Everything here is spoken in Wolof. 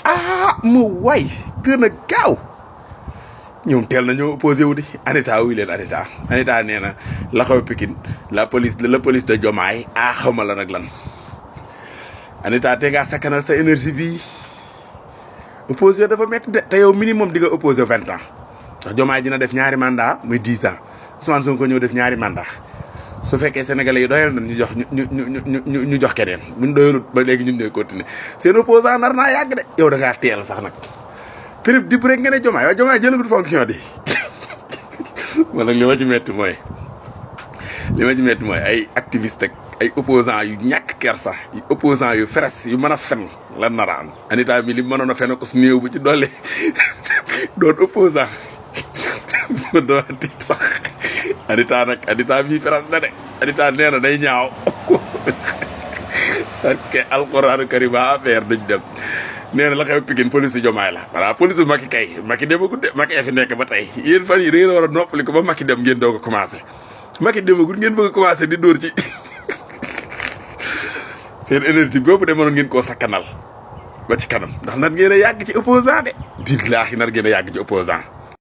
ah mu way gën a gaaw ñoom teel na ñoo opposé wu di Anita wuy leen Anita nee na la xaw Pikine la police de Diomaye xawma la nag lan Anita te ngaa sakkanal sa énergie bi opposé dafa métti de te yow minimum di nga opposé 20 ans ndax Diomaye dina def ñaari mandat muy 10 ans Ousmane Sonko ñëw def ñaari mandat su fekkee sénégalais yi doyal na ñu jox ñu jox keneen buñ doyalut ba léegi ñun ñooy continuer seen opposant nar naa yàgg de yow da ngaa teel sax nag période dib rek nga ne Diomaye waaye Diomaye jëlagul fonction di man nag li ma ci métti mooy ay activiste ak ay opposant yu ñàkk kersa yu opposant yu feres yu mën a fen lan naraan Anita mi li mënoon a fen ko su néew bu ci doole doon opposant ma doon tiit sax Anita bii feres na de Anita nee na day ñaaw ok alxuraanu karima affaire duñ dem nee na la xew Pikine police Diomaye la voilà police bu Macky kay Macky demagul de Macky fi nekk ba tey yéen fan yi da ngeen war a noppali ko ba Macky dem ngeen doog a commencé Macky demagul ngeen bëgg a commencé di dóor ci seen énergie boobu de mënoon ngeen koo sakkanal ba ci kanam ndax nar ngeen a yàgg ci opposant de billaahi nar ngeen a yàgg ci opposant